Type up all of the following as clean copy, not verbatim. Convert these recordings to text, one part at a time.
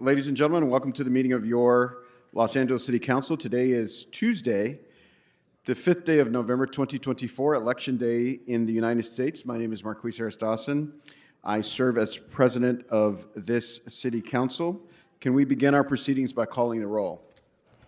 Ladies and gentlemen, welcome to the meeting of your Los Angeles City Council. Today is Tuesday, the 5th day of November 2024, Election Day in the United States. My name is Marquis Harris Dawson. I serve as president of this City Council. Can we begin our proceedings by calling the roll?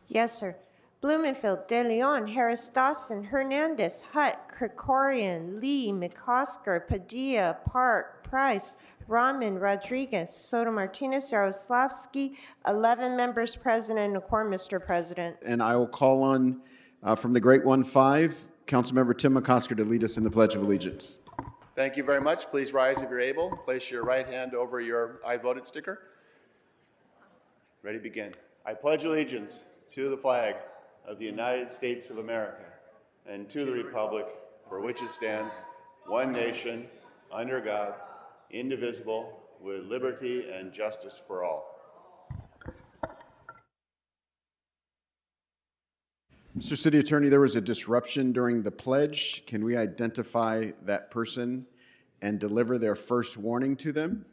Yes, sir. Blumenfield, De Leon, Harris Dawson, Hernandez, Hutt, Krikorian, Lee, McCosker, Padilla, Park, Price, Rahman, Rodriguez, Soto Martinez, Yaroslavsky, 11 members present and a quorum, Mr. President. And I will call on, from the Great 1-5, Councilmember Tim McCosker to lead us in the Pledge of Allegiance. Thank you very much. Please rise if you're able. Place your right hand over your I voted sticker. Ready, begin. I pledge allegiance to the flag of the United States of America and to the republic for which it stands, one nation, under God, indivisible, with liberty and justice for all. Mr. City Attorney, there was a disruption during the pledge. Can we identify that person and deliver their first warning to them?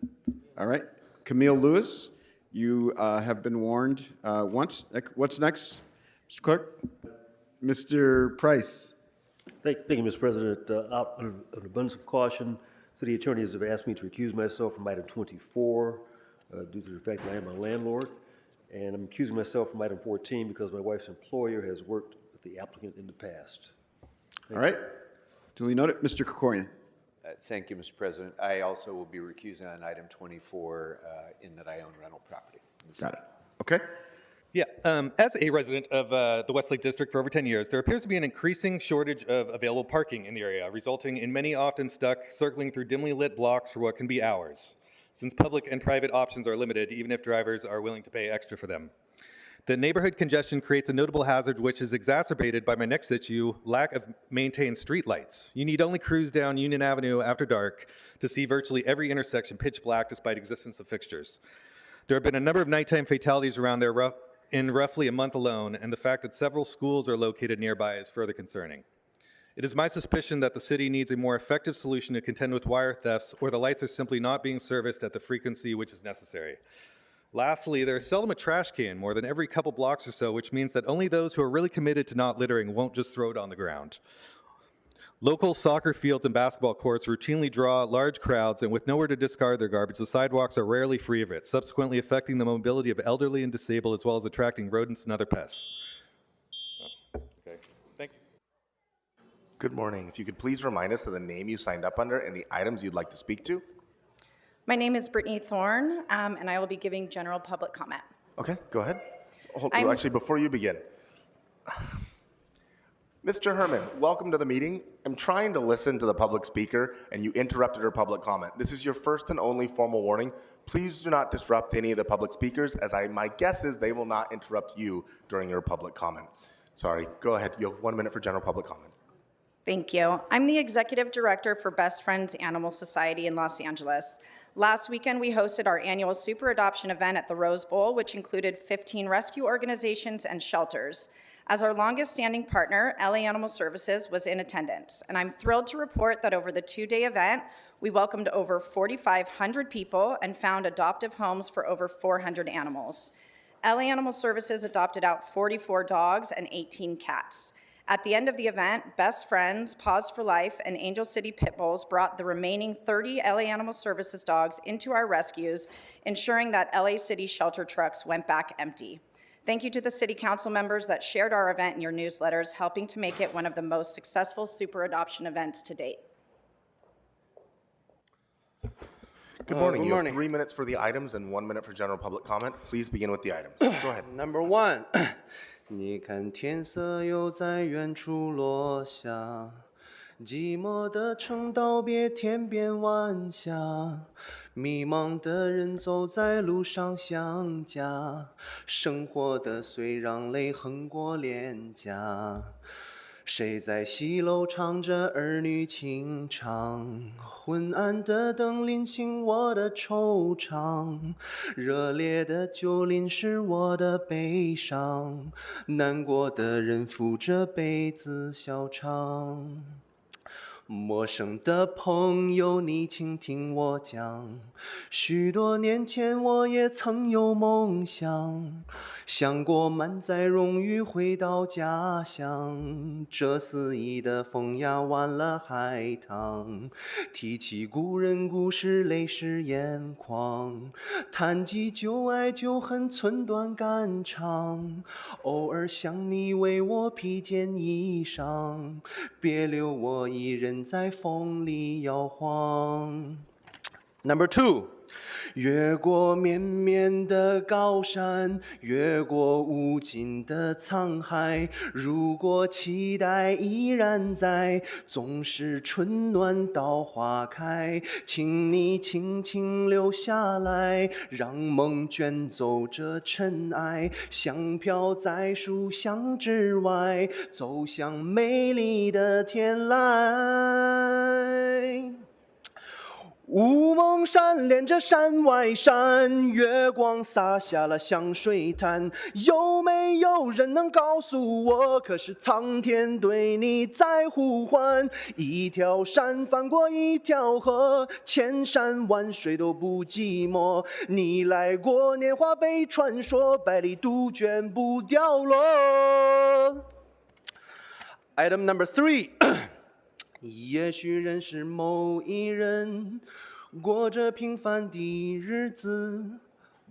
All right. Camille Lewis, you have been warned once. What's next, Mr. Clerk? Mr. Price. Thank you, Mr. President. Out of an abundance of caution, city attorneys have asked me to recuse myself from item 24 due to the fact that I am a landlord, and I'm accusing myself from item 14 because my wife's employer has worked with the applicant in the past. All right. Duly noted. Mr. Krikorian. Thank you, Mr. President. I also will be recusing on item 24 in that I own rental property. Got it. Okay. Yeah, as a resident of the Westlake District for over 10 years, there appears to be an increasing shortage of available parking in the area, resulting in many often stuck circling through dimly lit blocks for what can be hours, since public and private options are limited, even if drivers are willing to pay extra for them. The neighborhood congestion creates a notable hazard, which is exacerbated by my next issue, lack of maintained street lights. You need only cruise down Union Avenue after dark to see virtually every intersection pitch black despite existence of fixtures. There have been a number of nighttime fatalities around there in roughly a month alone, and the fact that several schools are located nearby is further concerning. It is my suspicion that the city needs a more effective solution to contend with wire thefts, or the lights are simply not being serviced at the frequency which is necessary. Lastly, there is seldom a trash can more than every couple blocks or so, which means that only those who are really committed to not littering won't just throw it on the ground. Local soccer fields and basketball courts routinely draw large crowds, and with nowhere to discard their garbage, the sidewalks are rarely free of it, subsequently affecting the mobility of elderly and disabled, as well as attracting rodents and other pests. Okay, thank you. Good morning. If you could please remind us of the name you signed up under and the items you'd like to speak to. My name is Brittany Thorne, and I will be giving general public comment. Okay, go ahead. Actually, before you begin, Mr. Herman, welcome to the meeting. I'm trying to listen to the public speaker, and you interrupted her public comment. This is your first and only formal warning. Please do not disrupt any of the public speakers, as my guess is they will not interrupt you during your public comment. Sorry, go ahead. You have 1 minute for general public comment. Thank you. I'm the executive director for Best Friends Animal Society in Los Angeles. Last weekend, we hosted our annual Super Adoption event at the Rose Bowl, which included 15 rescue organizations and shelters. As our longest-standing partner, LA Animal Services was in attendance, and I'm thrilled to report that over the two-day event, we welcomed over 4,500 people and found adoptive homes for over 400 animals. LA Animal Services adopted out 44 dogs and 18 cats. At the end of the event, Best Friends, Paws for Life, and Angel City Pit Bulls brought the remaining 30 LA Animal Services dogs into our rescues, ensuring that LA City shelter trucks went back empty. Thank you to the City Council members that shared our event in your newsletters, helping to make it one of the most successful super adoption events to date. Good morning. You have 3 minutes for the items and 1 minute for general public comment. Please begin with the items. Go ahead. Number one, 你看天色又在远处落下，寂寞的城道别天边晚霞，迷茫的人走在路上想家，生活的水让泪横过脸颊。谁在西楼唱着儿女情长？昏暗的灯淋醒我的惆怅，热烈的酒淋湿我的悲伤，难过的人扶着被子笑唱。陌生的朋友，你请听我讲，许多年前我也曾有梦想，想过满载荣誉回到家乡。这肆意的风呀，完了海棠。提起故人故事，泪湿眼眶。谈及旧爱旧恨，寸断肝肠。偶尔想你，为我披件衣裳，别留我一人在风里摇晃。Number 2， 越过绵绵的高山，越过无尽的沧海。如果期待依然在，总是春暖到花开。请你轻轻留下来，让梦卷走这尘埃，香飘在书香之外，走向美丽的天籁。雾蒙山连着山外山，月光洒下了香水滩。有没有人能告诉我，可是苍天对你在呼唤？一条山翻过一条河，千山万水都不寂寞。你来过年华被传说，百里杜鹃不掉落。Item number 3。也许认识某一人，过着平凡的日子，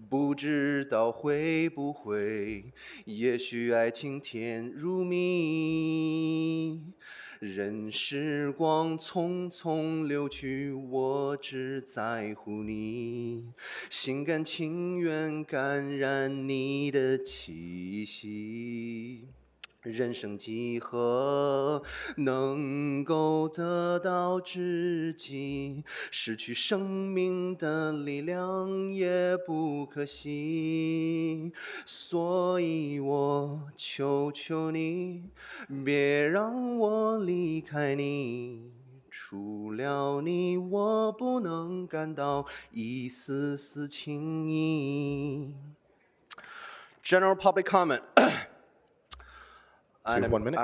不知道会不会。也许爱情甜如蜜，任时光匆匆流去，我只在乎你，心甘情愿感染你的气息。人生几何能够得到知己？失去生命的力量也不可惜。所以我求求你，别让我离开你。除了你，我不能感到一丝丝情意。General public comment. So you have 1 minute.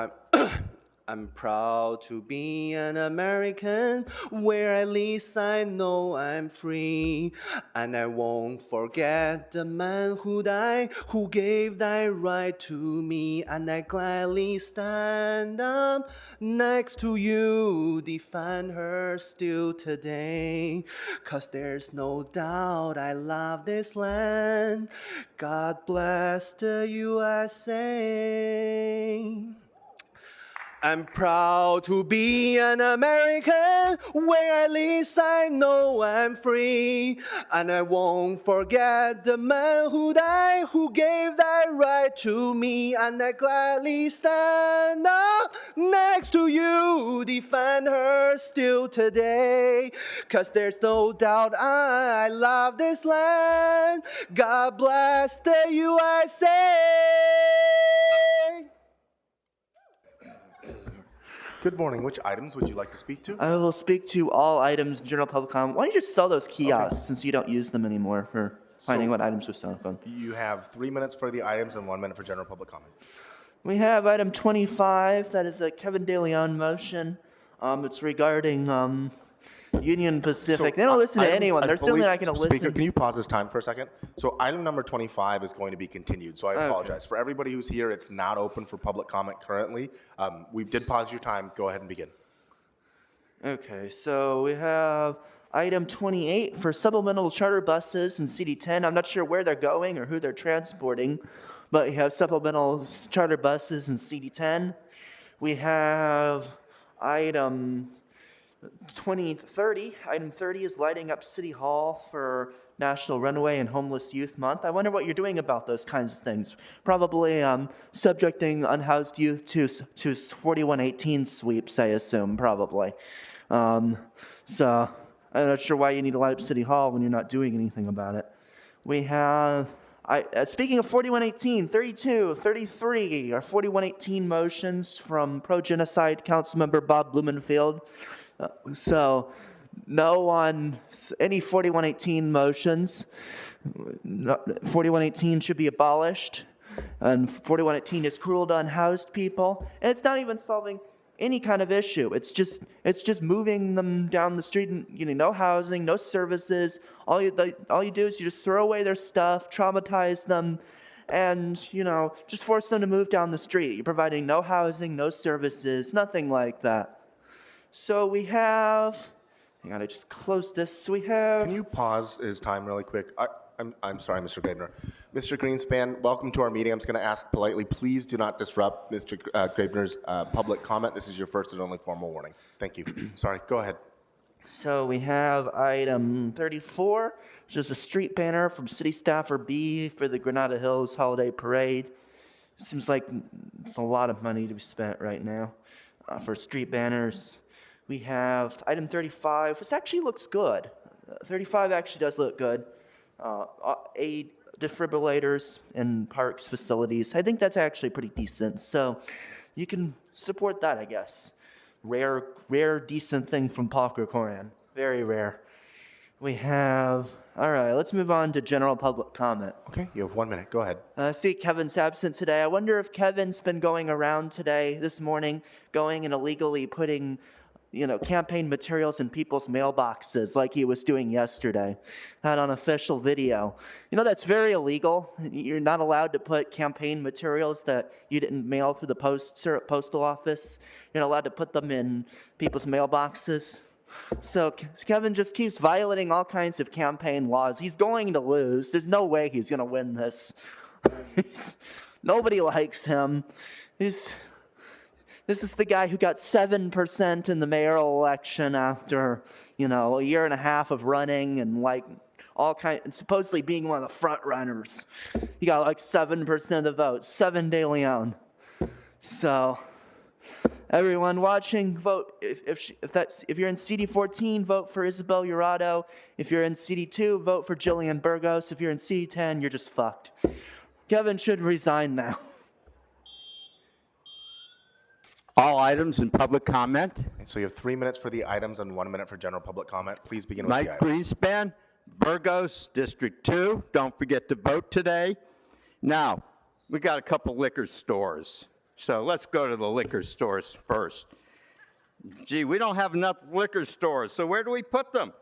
I'm proud to be an American, where at least I know I'm free. And I won't forget the man who died, who gave that right to me. And I gladly stand up next to you, defend her still today. 'Cause there's no doubt I love this land. God bless the USA. I'm proud to be an American, where at least I know I'm free. And I won't forget the man who died, who gave that right to me. And I gladly stand up next to you, defend her still today. 'Cause there's no doubt I love this land. God bless the USA. Good morning. Which items would you like to speak to? I will speak to all items in general public comment. Why don't you just sell those kiosks since you don't use them anymore for finding what items we sell on? You have 3 minutes for the items and 1 minute for general public comment. We have item 25. That is a Kevin De Leon motion. It's regarding Union Pacific. They don't listen to anyone. They're certainly not going to Speaker, listen. can you pause this time for a second? So item number 25 is going to be continued, so I apologize. For everybody who's here, it's not open for public comment currently. We did pause your time. Go ahead and begin. Okay, so we have item 28 for supplemental charter buses in CD10. I'm not sure where they're going or who they're transporting, but we have supplemental charter buses in CD10. We have item 30. Item 30 is lighting up City Hall for National Runaway and Homeless Youth Month. I wonder what you're doing about those kinds of things. Probably subjecting unhoused youth to 4118 sweeps, I assume, probably. So I'm not sure why you need to light up City Hall when you're not doing anything about it. We have, speaking of 4118, 32, 33 are 4118 motions from pro-genocide Councilmember Bob Blumenfield. So no on any 4118 motions. 4118 should be abolished. And 4118 is cruel to unhoused people. And it's not even solving any kind of issue. It's just moving them down the street and no housing, no services. All you do is you just throw away their stuff, traumatize them, and just force them to move down the street. You're providing no housing, no services, nothing like that. So we have, hang on, I just closed this. So we have. Can you pause his time really quick? I'm sorry, Mr. Grabner. Mr. Greenspan, welcome to our meeting. I'm just going to ask politely, please do not disrupt Mr. Grabner's public comment. This is your first and only formal warning. Thank you. Sorry, go ahead. So we have item 34, which is a street banner from City Staffer B for the Granada Hills Holiday Parade. Seems like it's a lot of money to be spent right now for street banners. We have item 35, which actually looks good. 35 actually does look good. Aid defibrillators in parks, facilities. I think that's actually pretty decent. So you can support that, I guess. Rare, decent thing from Paul Krikorian. Very rare. We have, all right, let's move on to general public comment. Okay, you have 1 minute. Go ahead. I see Kevin's absent today. I wonder if Kevin's been going around this morning, going and illegally putting campaign materials in people's mailboxes like he was doing yesterday. Not on official video. That's very illegal. You're not allowed to put campaign materials that you didn't mail through the postal office. You're not allowed to put them in people's mailboxes. So Kevin just keeps violating all kinds of campaign laws. He's going to lose. There's no way he's going to win this. Nobody likes him. This is the guy who got 7% in the mayoral election after, a year and a half of running and and supposedly being one of the front runners. He got 7% of the vote, 7 De Leon. So, everyone watching, vote. If you're in CD14, vote for Isabel Urado. If you're in CD2, vote for Jillian Burgos. If you're in CD10, you're just fucked. Kevin should resign now. All items in public comment. So you have 3 minutes for the items and 1 minute for general public comment. Please begin with the Mike items. Greenspan, Burgos, District 2. Don't forget to vote today. Now, we got a couple liquor stores. So let's go to the liquor stores first. Gee, we don't have enough liquor stores, so where do we put them?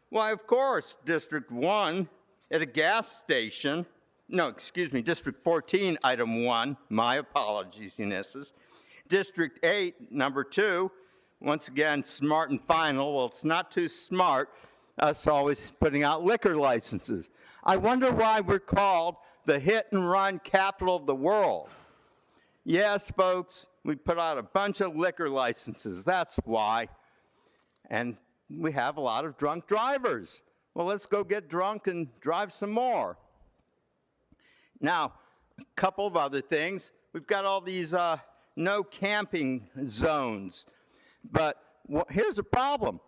Why, of course, District 1 at a gas station. No, excuse me, District 14, item 1. My apologies, Unisys. District 8, number 2, once again, smart and final. Well, it's not too smart, us always putting out liquor licenses. I wonder why we're called the hit and run capital of the world. Yes, folks, we put out a bunch of liquor licenses. That's why. And we have a lot of drunk drivers. Well, let's go get drunk and drive some more. Now, a couple of other things. We've got all these no camping zones. But here's the problem.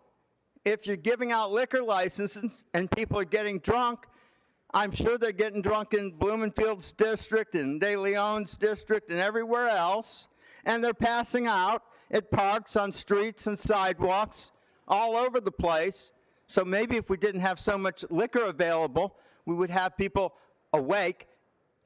If you're giving out liquor licenses and people are getting drunk, I'm sure they're getting drunk in Blumenfield's district and De Leon's district and everywhere else, and they're passing out at parks, on streets and sidewalks, all over the place. So maybe if we didn't have so much liquor available, we would have people awake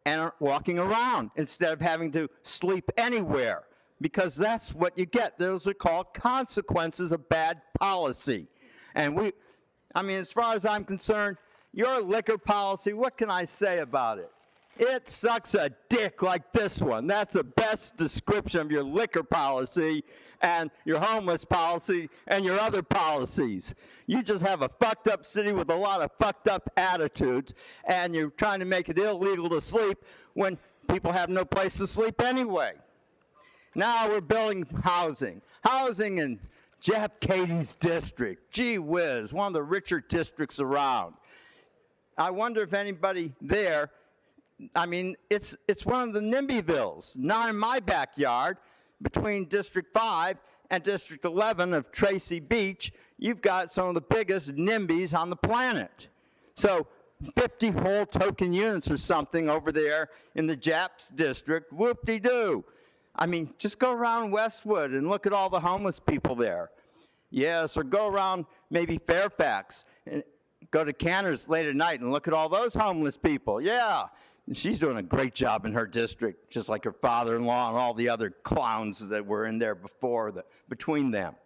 and walking around instead of having to sleep anywhere, because that's what you get. Those are called consequences of bad policy. And as far as I'm concerned, your liquor policy, what can I say about it? It sucks a dick like this one. That's the best description of your liquor policy and your homeless policy and your other policies. You just have a fucked up city with a lot of fucked up attitudes, and you're trying to make it illegal to sleep when people have no place to sleep anyway. Now we're building housing. Housing in Jeff Katie's district. Gee whiz, one of the richer districts around. I wonder if anybody there, it's one of the NIMBYvilles, not in my backyard. Between District 5 and District 11 of Tracy Beach, you've got some of the biggest NIMBYs on the planet. So 50 whole token units or something over there in the Japs district, whoop-de-doo. Just go around Westwood and look at all the homeless people there. Yes, or go around maybe Fairfax and go to Cantor's late at night and look at all those homeless people. Yeah, And she's doing a great job in her district, just like her father-in-law and all the other clowns that were in there between them.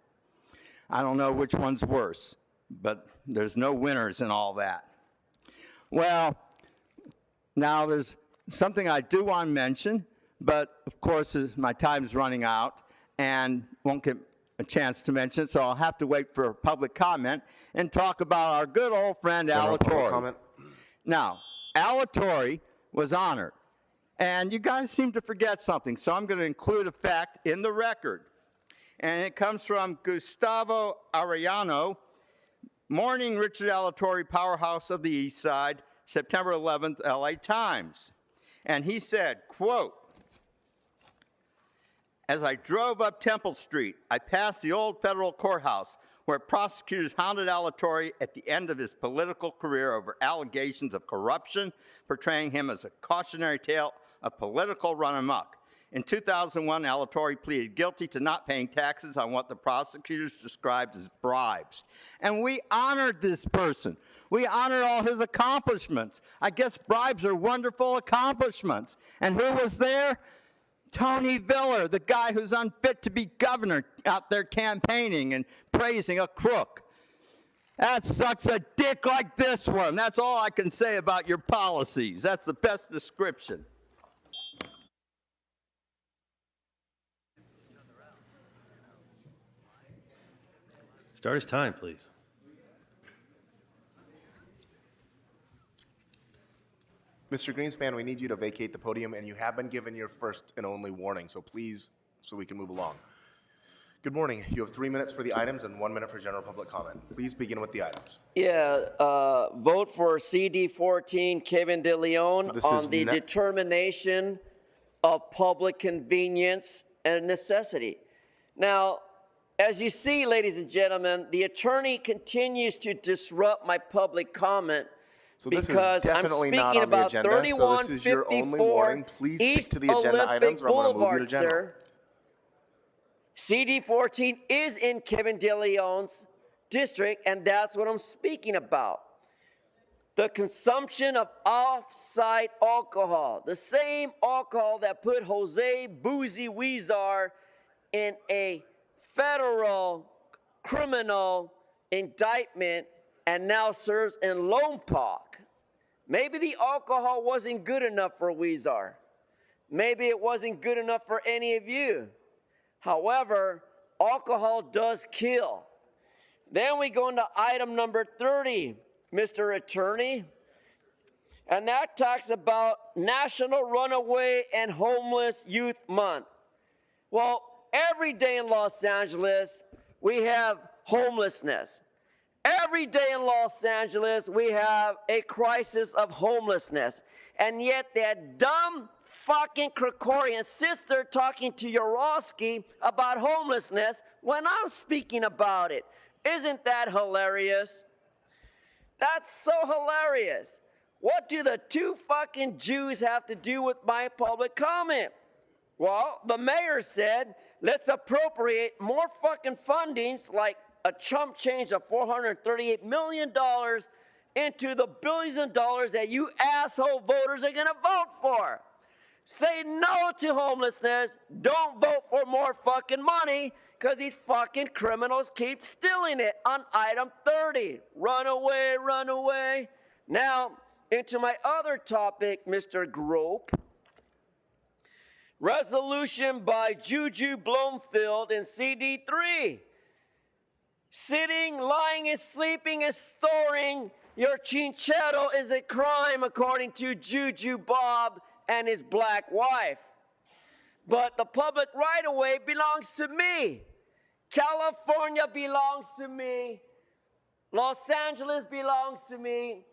I don't know which one's worse, but there's no winners in all that. Well, now there's something I do want to mention, but of course my time's running out and won't get a chance to mention it, so I'll have to wait for public comment and talk about our good old friend General public Alatorre. comment. Now, Alatorre was honored, and you guys seem to forget something, so I'm going to include a fact in the record, and it comes from Gustavo Arellano, Morning Richard Alatorre, Powerhouse of the East Side, September 11th, LA Times. And he said, quote, "As I drove up Temple Street, I passed the old federal courthouse where prosecutors hounded Alatorre at the end of his political career over allegations of corruption, portraying him as a cautionary tale of political run amok. In 2001, Alatorre pleaded guilty to not paying taxes on what the prosecutors described as bribes. And we honored this person. We honored all his accomplishments. I guess bribes are wonderful accomplishments. And who was there? Tony Viller, the guy who's unfit to be governor, out there campaigning and praising a crook. That sucks a dick like this one. That's all I can say about your policies. That's the best description." Start his time, please. Mr. Greenspan, we need you to vacate the podium, and you have been given your first and only warning, so please, so we can move along. Good morning. You have 3 minutes for the items and 1 minute for general public comment. Please begin with the items. Yeah, vote for CD 14, Kevin De Leon, This on is the determination of public convenience and necessity. Now, as you see, ladies and gentlemen, the attorney continues to disrupt my public comment. So this is because definitely I'm not speaking on the about agenda, so this is your only 3154 warning. Please stick East to the agenda Olympic items, or I'm going to move you to Boulevard, general. sir. CD 14 is in Kevin De Leon's district, and that's what I'm speaking about. The consumption of off-site alcohol, the same alcohol that put Jose Boozy Huizar in a federal criminal indictment and now serves in Lompoc. Maybe the alcohol wasn't good enough for Huizar. Maybe it wasn't good enough for any of you. However, alcohol does kill. Then we go into item number 30, Mr. Attorney, and that talks about National Runaway and Homeless Youth Month. Well, every day in Los Angeles, we have homelessness. Every day in Los Angeles, we have a crisis of homelessness. And yet that dumb fucking Krikorian sister talking to Yaroski about homelessness when I'm speaking about it. Isn't that hilarious? That's so hilarious. What do the two fucking Jews have to do with my public comment? Well, the mayor said, let's appropriate more fucking fundings, like a chump change of $438 million into the billions of dollars that you asshole voters are gonna vote for. Say no to homelessness, don't vote for more fucking money, because these fucking criminals keep stealing it on item 30. Run away, run away. Now, into my other topic, Mr. Grope. Resolution by Juju Bloomfield in CD3. Sitting, lying, and sleeping and storing your chinchero is a crime, according to Juju Bob and his black wife. But the public right-of-way belongs to me. California belongs to me. Los Angeles belongs to me.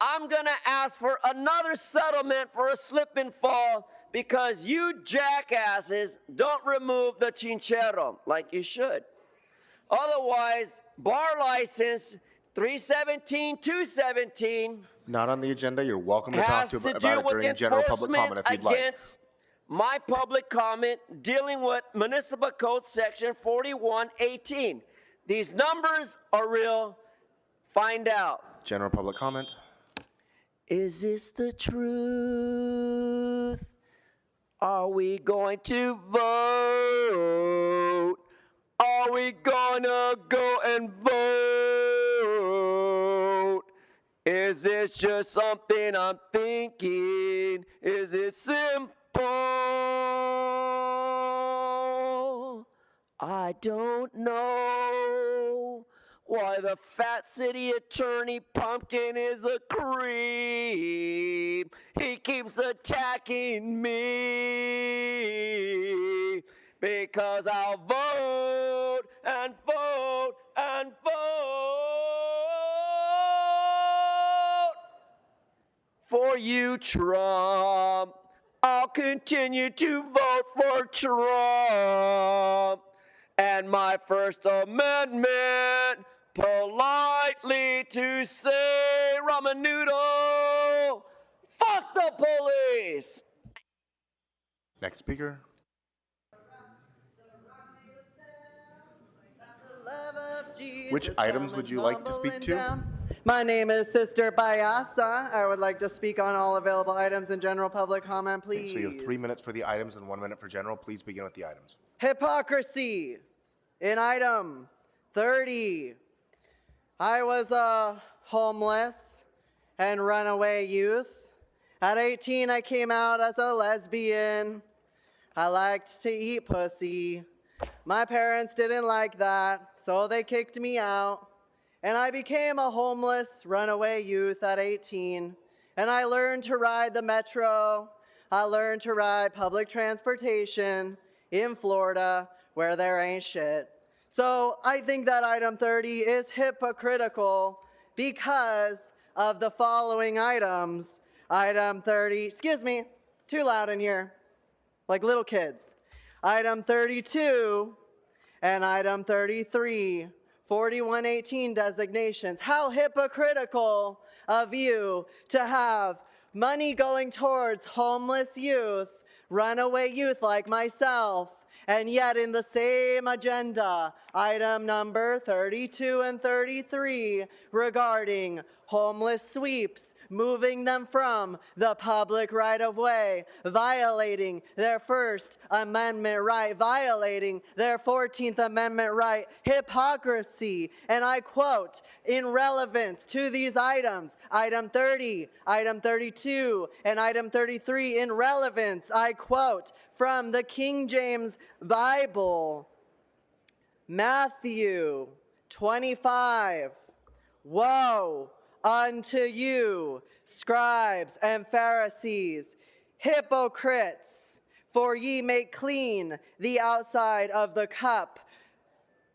I'm gonna ask for another settlement for a slip and fall because you jackasses don't remove the chinchero like you should. Otherwise, bar license 317-217 Not on the agenda. You're welcome to talk has to to about do it with during general public comment enforcement if you'd like. against my public comment dealing with Municipal Code Section 4118. These numbers are real. Find out. General public comment. Is this the truth? Are we going to vote? Are we gonna go and vote? Is this just something I'm thinking? Is it simple? I don't know why the fat city attorney pumpkin is a creep. He keeps attacking me because I'll vote and vote and vote for you, Trump. I'll continue to vote for Trump. And my First Amendment, politely to say, ramen noodle, fuck the police. Next speaker. Which items would you like to speak to? My name is Sister Bayasa. I would like to speak on all available items in general public comment, please. So you have 3 minutes for the items and 1 minute for general. Please begin with the items. Hypocrisy. In item 30, I was a homeless and runaway youth. At 18, I came out as a lesbian. I liked to eat pussy. My parents didn't like that, so they kicked me out. And I became a homeless runaway youth at 18. And I learned to ride the metro. I learned to ride public transportation in Florida, where there ain't shit. So I think that item 30 is hypocritical because of the following items. Item 30, excuse me, too loud in here, like little kids. Item 32 and item 33, 4118 designations. How hypocritical of you to have money going towards homeless youth, runaway youth like myself, and yet in the same agenda, item number 32 and 33 regarding homeless sweeps, moving them from the public right-of-way, violating their First Amendment right, violating their 14th Amendment right, hypocrisy. And I quote, in relevance to these items, item 30, item 32, and item 33, in relevance, I quote from the King James Bible, Matthew 25, woe unto you, scribes and Pharisees, hypocrites, for ye make clean the outside of the cup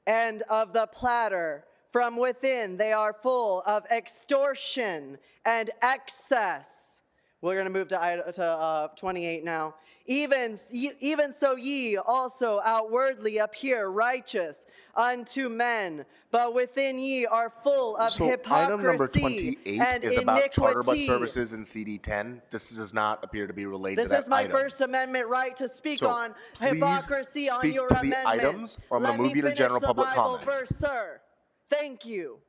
and of the platter. From within they are full of extortion and excess. We're going to move to 28 now. Even so ye also outwardly appear righteous unto men, but within ye are full of hypocrisy item number 28 and is about charter bus iniquity. services in CD10. This does not appear to be related This to that is my item. First Amendment right to speak So on please hypocrisy on speak your to the amendment. items, or I'm gonna Let move me you to finish general the public Bible comment. verse, sir. Thank you.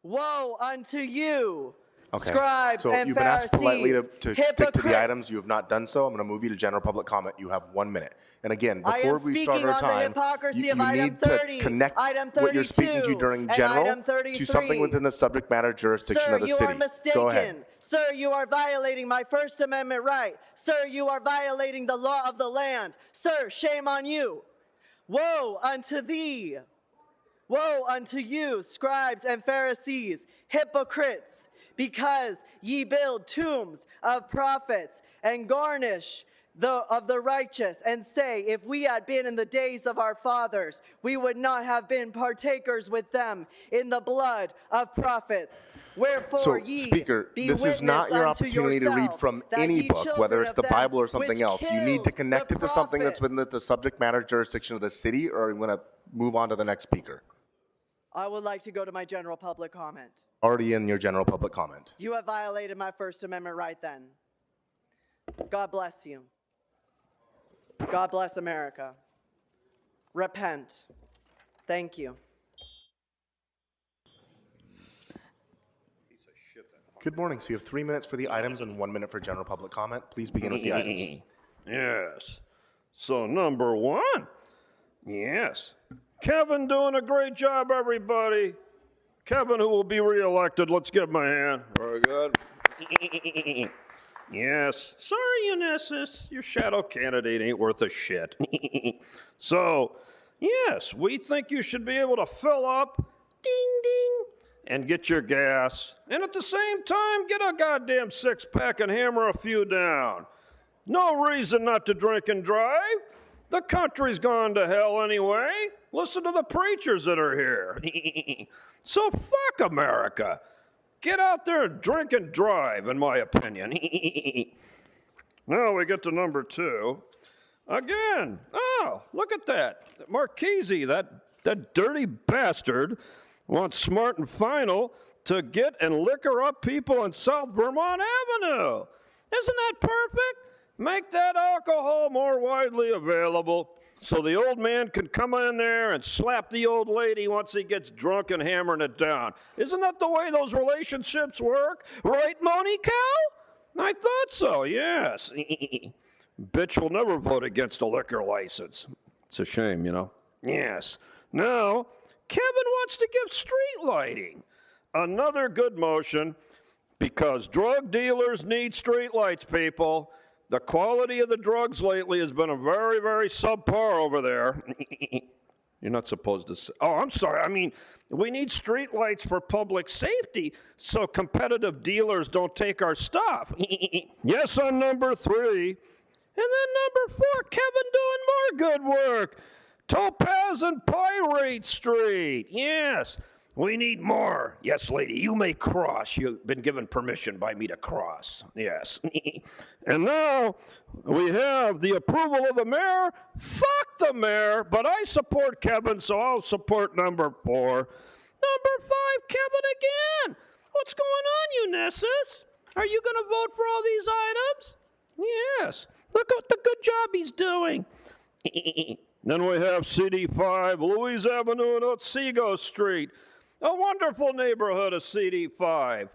Woe unto you, Okay. scribes So and you've been asked politely to Pharisees, stick to the hypocrites. items. You have not done so. I'm going to move you to general public comment. You have 1 minute. And again, I am before we start speaking our on the time, hypocrisy you of item need 30, to connect item what you're speaking to 32, during and general item to something 33. within the subject matter jurisdiction Sir, of the you city. are mistaken. Go ahead. Sir, you are violating my First Amendment right. Sir, you are violating the law of the land. Sir, shame on you. Woe unto thee. Woe unto you, scribes and Pharisees, hypocrites, because ye build tombs of prophets and garnish of the righteous, and say, if we had been in the days of our fathers, we would not have been partakers with them in the blood of prophets. Wherefore So, ye Speaker, be this is not witness your unto opportunity to read yourself from that any ye book, whether children it's of the them Bible or something which else. You need to killed connect the it to something that's prophets. within the subject matter jurisdiction of the city, or I'm going to move on to the next speaker. I would like to go to my general public comment. Already in your general public comment. You have violated my First Amendment right then. God bless you. God bless America. Repent. Thank you. Good morning. So you have 3 minutes for the items and 1 minute for general public comment. Please begin with the items. Yes. So number one, yes. Kevin doing a great job, everybody. Kevin, who will be reelected. Let's give him a hand. Very good. Yes. Sorry, Unisys. Your shadow candidate ain't worth a shit. So, yes, we think you should be able to fill up, ding, ding, and get your gas. And at the same time, get a goddamn six-pack and hammer a few down. No reason not to drink and drive. The country's gone to hell anyway. Listen to the preachers that are here. So fuck America. Get out there and drink and drive, in my opinion. Now we get to number two. Again. Oh, look at that. Marchese, that dirty bastard, wants Smart and Final to get and liquor up people in South Vermont Avenue. Isn't that perfect? Make that alcohol more widely available so the old man can come in there and slap the old lady once he gets drunk and hammering it down. Isn't that the way those relationships work? Right, Moni Cow? I thought so, yes. Bitch will never vote against a liquor license. It's a shame, you know. Yes. Now, Kevin wants to give street lighting. Another good motion, because drug dealers need street lights, people. The quality of the drugs lately has been a very, very subpar over there. You're not supposed to say. Oh, I'm sorry. I mean, we need street lights for public safety so competitive dealers don't take our stuff. Yes, on number three. And then number four, Kevin doing more good work. Topaz and Pirate Street. Yes. We need more. Yes, lady, you may cross. You've been given permission by me to cross. Yes. And now we have the approval of the mayor. Fuck the mayor, but I support Kevin, so I'll support number four. Number five, Kevin again. What's going on, Unisys? Are you going to vote for all these items? Yes. Look at the good job he's doing. Then we have CD5, Louise Avenue and Otsego Street. A wonderful neighborhood of CD5.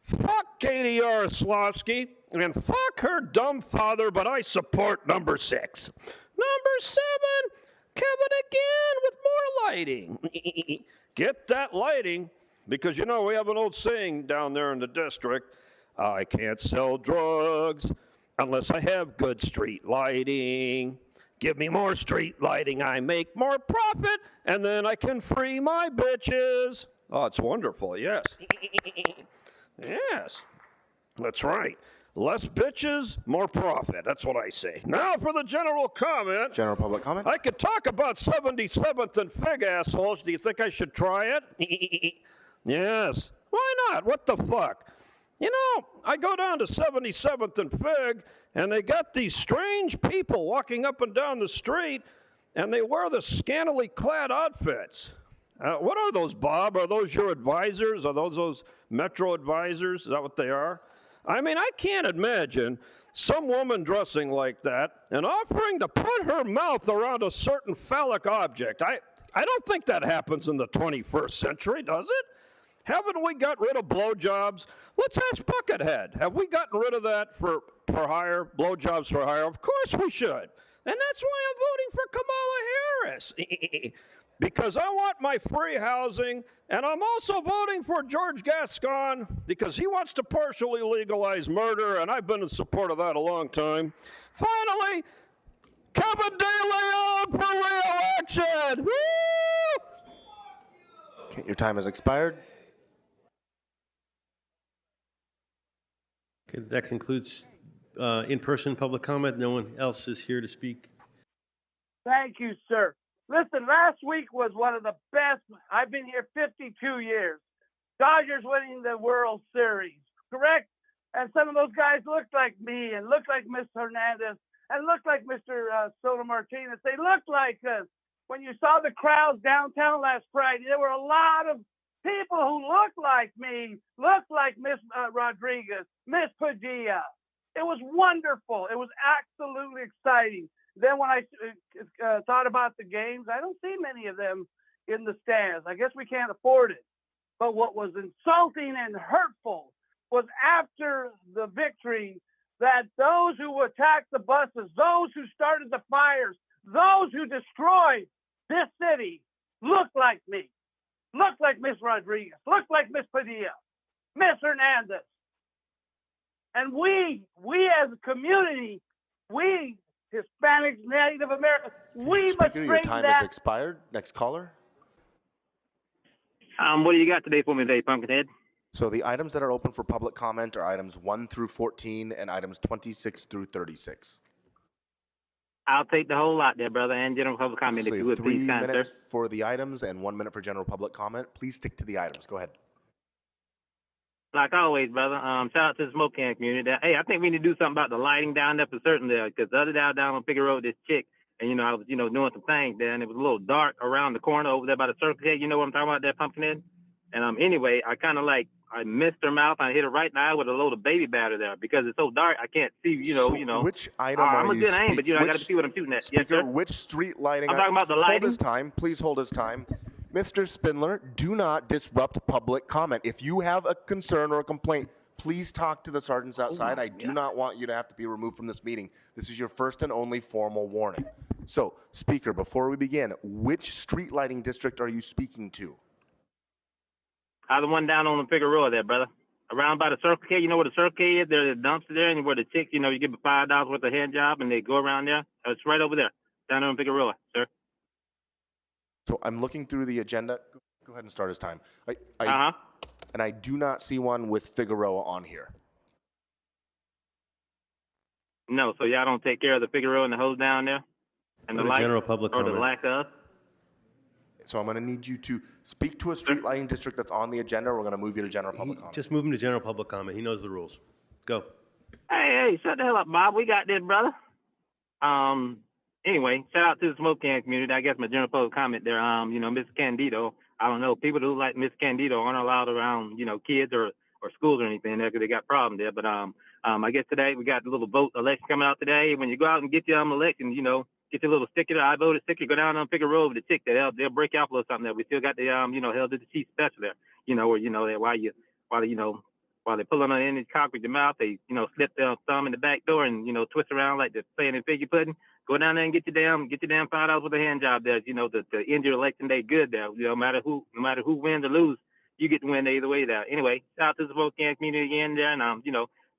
Fuck Katie Yaroslavsky and fuck her dumb father, but I support number six. Number seven, Kevin again with more lighting. Get that lighting, because you know we have an old saying down there in the district, I can't sell drugs unless I have good street lighting. Give me more street lighting, I make more profit, and then I can free my bitches. Oh, it's wonderful, yes. Yes, that's right. Less bitches, more profit. That's what I say. Now for the general comment. General public comment? I could talk about 77th and Fig, assholes. Do you think I should try it? Yes. Why not? What the fuck? You know, I go down to 77th and Fig, and they got these strange people walking up and down the street, and they wear the scantily clad outfits. What are those, Bob? Are those your advisors? Are those Metro advisors? Is that what they are? I mean, I can't imagine some woman dressing like that and offering to put her mouth around a certain phallic object. I don't think that happens in the 21st century, does it? Haven't we got rid of blowjobs? Let's ask Buckethead. Have we gotten rid of that for hire, blowjobs for hire? Of course we should. And that's why I'm voting for Kamala Harris. Because I want my free housing, and I'm also voting for George Gascon because he wants to partially legalize murder, and I've been in support of that a long time. Finally, Kevin De Leon for re-election! Woo! Okay, your time has expired. Okay, that concludes in-person public comment. No one else is here to speak. Thank you, sir. Listen, last week was one of the best. I've been here 52 years. Dodgers winning the World Series, correct? And some of those guys looked like me and looked like Mr. Hernandez and looked like Mr. Soto Martinez. They looked like us. When you saw the crowds downtown last Friday, there were a lot of people who looked like me, looked like Miss Rodriguez, Miss Padilla. It was wonderful. It was absolutely exciting. Then when I thought about the games, I don't see many of them in the stands. I guess we can't afford it. But what was insulting and hurtful was after the victory, that those who attacked the buses, those who started the fires, those who destroyed this city look like me, look like Miss Rodriguez, look like Miss Padilla, Miss Hernandez. And we as a community, we Hispanics, Native Americans, we must Speaker, your bring time that. has expired. Next caller. What do you got today for me today, Pumpkinhead? So the items that are open for public comment are items 1 through 14 and items 26 through 36. I'll take the whole lot there, brother, and general public comment So if you you have would, 3 please, kind sir. minutes for the items and 1 minute for general public comment. Please stick to the items. Go ahead. Like always, brother. Shout out to the smoke can community. Hey, I think we need to do something about the lighting down there for certain there, because the other day down on Pickett Road, this chick, and I was doing some things there, and it was a little dark around the corner over there by the Circle K. You know what I'm talking about there, Pumpkinhead? And anyway, I kind of I missed her mouth. I hit her right in the eye with a load of baby batter there because it's so dark I can't see. Which item are I'm a you good aim, but speaking? I got to see what I'm shooting at. Speaker, Yes, sir. which street lighting? I'm talking about the lighting. Hold his time. Please hold his time. Mr. Spindler, do not disrupt public comment. If you have a concern or a complaint, please talk to the sergeants outside. I do not want you to have to be removed from this meeting. This is your first and only formal warning. So, Speaker, before we begin, which street lighting district are you speaking to? The one down on the Pickett Road there, brother. Around by the Circle K. You know where the Circle K is? There's a dumpster there, and where the chicks, you give them $5 worth of hand job, and they go around there. It's right over there, down there on Pickett Road, sir. So I'm looking through the agenda. Go ahead and start his time. And I do not see one with Figueroa on here. No, so y'all don't take care of the Pickett Road and the hose down there? And Go the to light? general public or comment. the lack of? So I'm going to need you to speak to a street lighting district that's on the agenda. We're going to move you to general public comment. Just move him to general public comment. He knows the rules. Go. Hey, shut the hell up, Bob. We got this, brother. Anyway, shout out to the smoke can community. I guess my general public comment there. Miss Candido. I don't know. People who like Miss Candido aren't allowed around, kids or schools or anything there because they got problems there. But I guess today we got the little vote election coming out today. When you go out and get your election, get your little sticker, I voted sticker, go down on Pickett Road with the tick there. They'll break out a little something there. We still got the held to the chief special there. Where while they're pulling on any cock with your mouth, they slip their thumb in the back door and twist around like they're playing in figure pudding. Go down there and get your damn $5 with a hand job there. To end your election day good there. No matter who wins or lose, you get to win either way there. Anyway, shout out to the smoke can community again there, and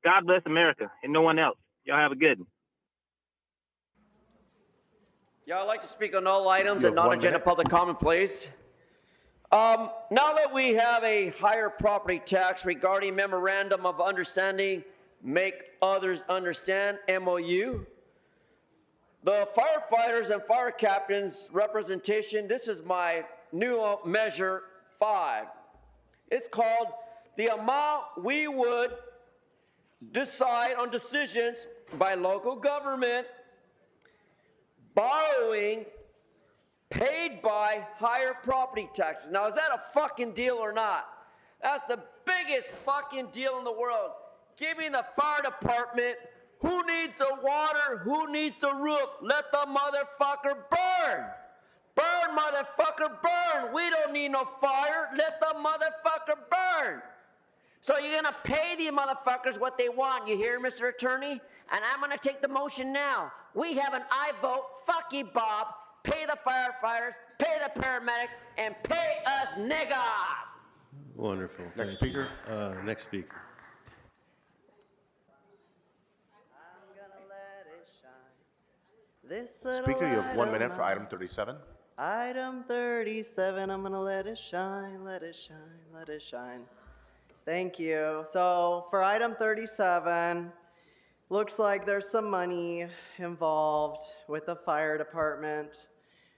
God bless America and no one else. Y'all have a good one. Yeah, I'd like to speak on all items You and have 1 non-agenda minute. public comment, please. Now that we have a higher property tax regarding memorandum of understanding, make others understand, MOU, the firefighters and fire captains representation, this is my new measure 5. It's called the amount we would decide on decisions by local government borrowing paid by higher property taxes. Now, is that a fucking deal or not? That's the biggest fucking deal in the world. Giving the fire department who needs the water, who needs the roof, let the motherfucker burn. Burn, motherfucker, burn. We don't need no fire. Let the motherfucker burn. So you're going to pay these motherfuckers what they want. You hear, Mr. Attorney? And I'm going to take the motion now. We have an I vote. Fuck you, Bob. Pay the firefighters, pay the paramedics, and pay us niggas. Wonderful. Next Thank you. speaker. Next speaker. This little Speaker, you have 1 light minute of for mine. item 37. Item 37, I'm gonna let it shine, let it shine, let it shine. Thank you. So for item 37, looks like there's some money involved with the fire department,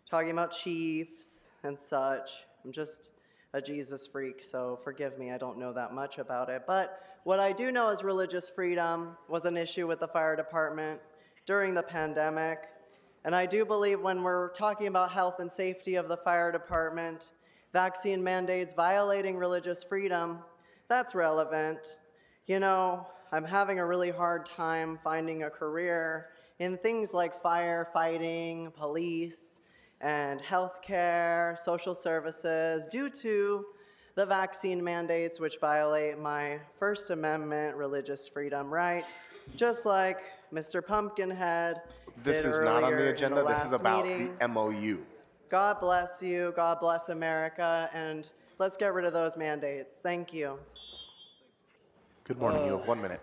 talking about chiefs and such. I'm just a Jesus freak, so forgive me, I don't know that much about it. But what I do know is religious freedom was an issue with the fire department during the pandemic. And I do believe when we're talking about health and safety of the fire department, vaccine mandates violating religious freedom, that's relevant. I'm having a really hard time finding a career in things like firefighting, police, and healthcare, social services, due to the vaccine mandates, which violate my First Amendment religious freedom right just like Mr. Pumpkinhead This did is not on earlier the in agenda. This is last about meeting. the MOU. God bless you, God bless America, and let's get rid of those mandates. Thank you. Good morning. You have 1 minute.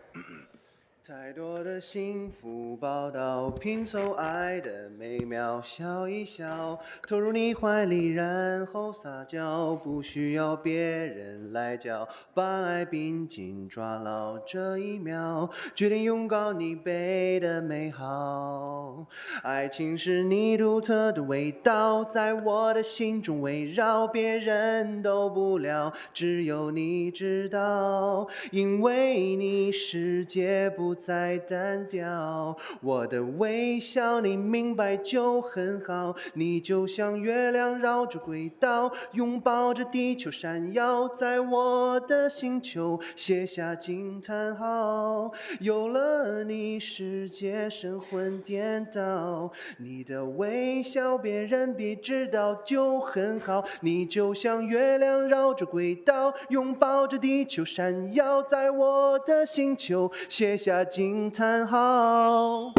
太多的幸福报道，拼凑爱的美妙，笑一笑，投入你怀里，然后撒娇，不需要别人来教，把爱紧紧抓牢这一秒，决定拥抱你背的美好。爱情是你独特的味道，在我的心中围绕，别人都不了，只有你知道，因为你世界不再单调，我的微笑你明白就很好，你就像月亮绕着轨道，拥抱着地球闪耀，在我的星球写下惊叹号，有了你世界神魂颠倒，你的微笑别人别知道就很好，你就像月亮绕着轨道，拥抱着地球闪耀，在我的星球写下惊叹号。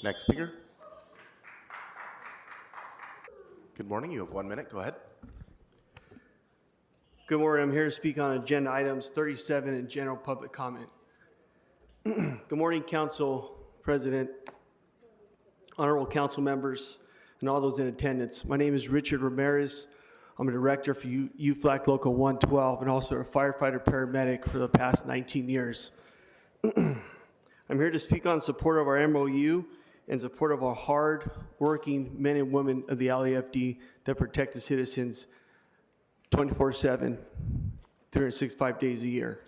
Next speaker. Good morning. You have 1 minute. Go ahead. Good morning. I'm here to speak on agenda items 37 and general public comment. Good morning, Council President, honorable council members, and all those in attendance. My name is Richard Ramirez. I'm a director for UFLAC Local 112 and also a firefighter paramedic for the past 19 years. I'm here to speak on support of our MOU and support of our hard-working men and women of the LAFD that protect the citizens 24/7, 365 days a year.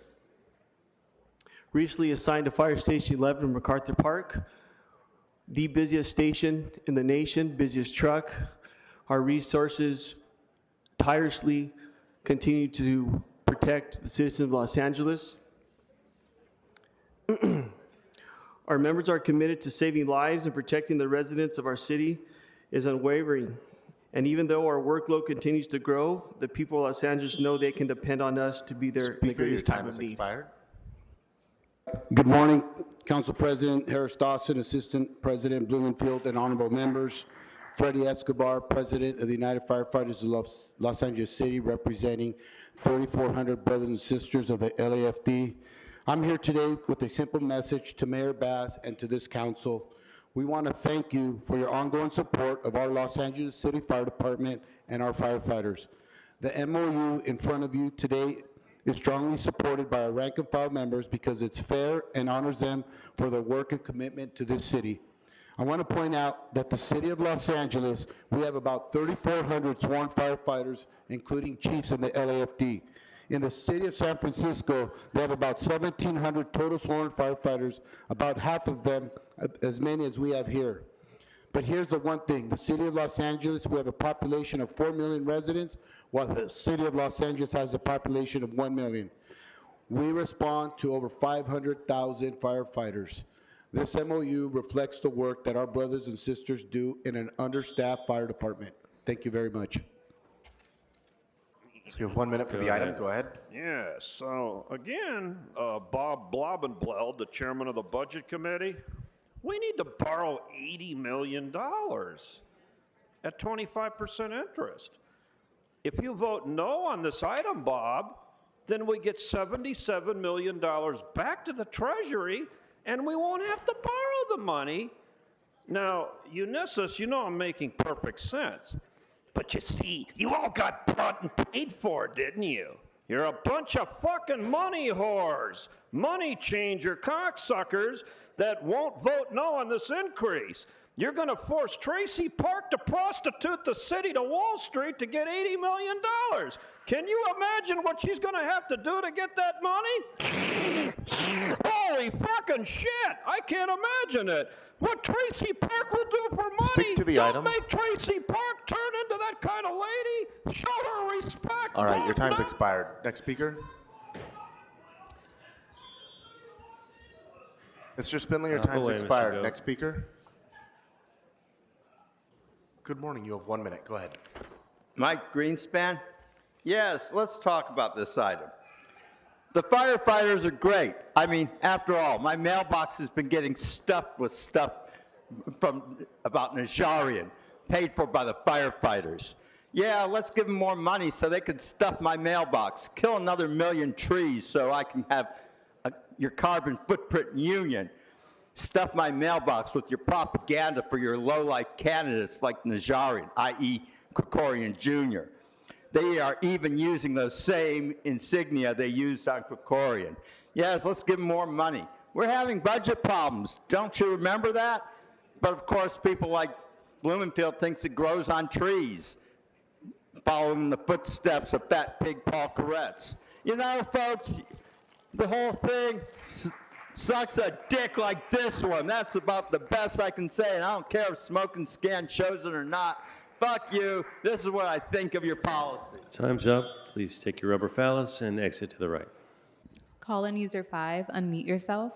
Recently assigned to Fire Station 11 in MacArthur Park, the busiest station in the nation, busiest truck. Our resources tirelessly continue to protect the citizens of Los Angeles. Our members are committed to saving lives and protecting the residents of our city is unwavering. And even though our workload continues to grow, the people of Los Angeles know they can depend on us to be there in the Speaker, your greatest time time of has need. expired. Good morning, Council President Harris Dawson, Assistant President Blumenfield, and honorable members. Freddie Escobar, President of the United Firefighters of Los Angeles City, representing 3,400 brothers and sisters of the LAFD. I'm here today with a simple message to Mayor Bass and to this council. We want to thank you for your ongoing support of our Los Angeles City Fire Department and our firefighters. The MOU in front of you today is strongly supported by our rank and file members because it's fair and honors them for their work and commitment to this city. I want to point out that the city of Los Angeles, we have about 3,400 sworn firefighters, including chiefs in the LAFD. In the city of San Francisco, they have about 1,700 total sworn firefighters, about half of them as many as we have here. But here's the one thing, the city of Los Angeles, we have a population of 4 million residents, while the city of Los Angeles has a population of 1 million. We respond to over 500,000 firefighters. This MOU reflects the work that our brothers and sisters do in an understaffed fire department. Thank you very much. So you have 1 minute for the item. Go ahead. Yes, so again, Bob Blobenbleld, the chairman of the Budget Committee, we need to borrow $80 million at 25% interest. If you vote no on this item, Bob, then we get $77 million back to the Treasury, and we won't have to borrow the money. Now, Unisys, you know I'm making perfect sense. But you see, you all got bought and paid for, didn't you? You're a bunch of fucking money whores, money changer cocksuckers that won't vote no on this increase. You're going to force Tracy Park to prostitute the city to Wall Street to get $80 million. Can you imagine what she's going to have to do to get that money? Holy fucking shit! I can't imagine it. What Tracy Park will do for money, Stick to the don't item. make Tracy Park turn into that kind of lady. Show her respect. All right, your time's Bob. expired. Next speaker. Mr. Spindler, your time's away, Mr. expired. Goat. Next speaker. Good morning. You have 1 minute. Go ahead. Mike Greenspan? Yes, let's talk about this item. The firefighters are great. I mean, after all, my mailbox has been getting stuffed with stuff about Najarian, paid for by the firefighters. Yeah, let's give them more money so they can stuff my mailbox, kill another 1 million trees so I can have your carbon footprint union. Stuff my mailbox with your propaganda for your low-life candidates like Najarian, i.e. Krikorian Jr. They are even using those same insignia they used on Krikorian. Yes, let's give them more money. We're having budget problems. Don't you remember that? But of course, people like Blumenfield thinks it grows on trees, following the footsteps of fat pig Paul Koretz. You know, folks, the whole thing sucks a dick like this one. That's about the best I can say, and I don't care if Smoking Scan shows it or not. Fuck you. This is what I think of your policy. Time's up. Please take your rubber phallus and exit to the right. Call in user 5, unmute yourself.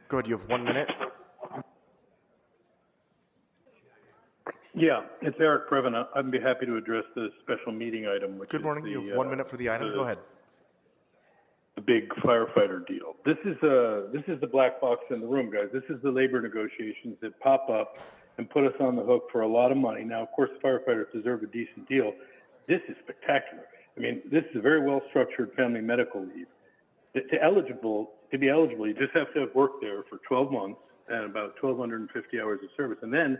Go ahead, you have 1 minute. Yeah, it's Eric Previn. I'd be happy to address the special meeting item. Which Good morning. You have 1 minute for the item. Go ahead. The big firefighter deal. This is the black box in the room, guys. This is the labor negotiations that pop up and put us on the hook for a lot of money. Now, of course, the firefighters deserve a decent deal. This is spectacular. I mean, this is a very well-structured family medical leave. To be eligible, you just have to have worked there for 12 months and about 1,250 hours of service. And then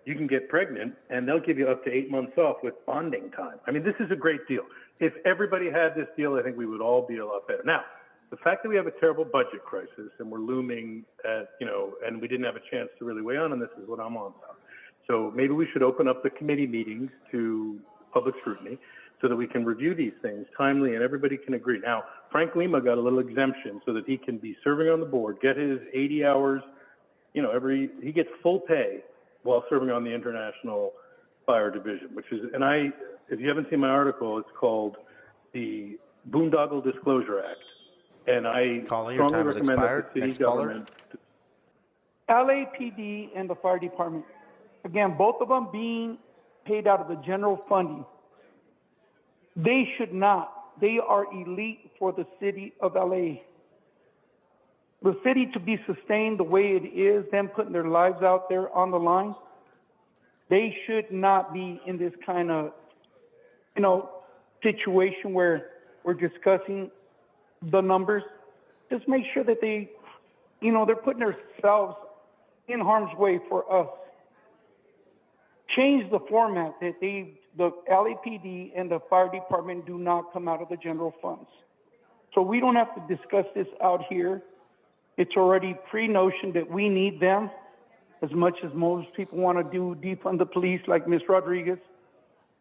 you can get pregnant, and they'll give you up to 8 months off with bonding time. I mean, this is a great deal. If everybody had this deal, I think we would all be a lot better. Now, the fact that we have a terrible budget crisis and we're looming at, and we didn't have a chance to really weigh on this is what I'm on about. So maybe we should open up the committee meetings to public scrutiny so that we can review these things timely and everybody can agree. Now, Frank Lima got a little exemption so that he can be serving on the board, get his 80 hours, he gets full pay while serving on the International Fire Division, which is, if you haven't seen my article, it's called the Boondoggle Disclosure Act. And I strongly recommend that the city government. LAPD and the fire department, again, both of them being paid out of the general funding. They should not. They are elite for the city of LA. The city to be sustained the way it is, them putting their lives out there on the line, they should not be in this kind of, situation where we're discussing the numbers. Just make sure that they, they're putting themselves in harm's way for us. Change the format that the LAPD and the fire department do not come out of the general funds. So we don't have to discuss this out here. It's already pre-notion that we need them as much as most people want to do defund the police like Ms. Rodriguez.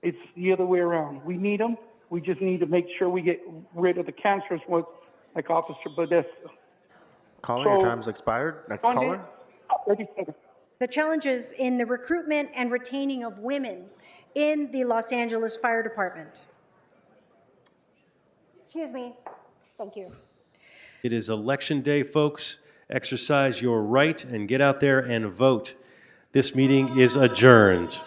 It's the other way around. We need them. We just need to make sure we get rid of the cancerous ones like Officer Bodessa. Caller, your time's expired. Next caller. 30 seconds. The challenges in the recruitment and retaining of women in the Los Angeles Fire Department. Excuse me. Thank you. It is Election Day, folks. Exercise your right and get out there and vote. This meeting is adjourned.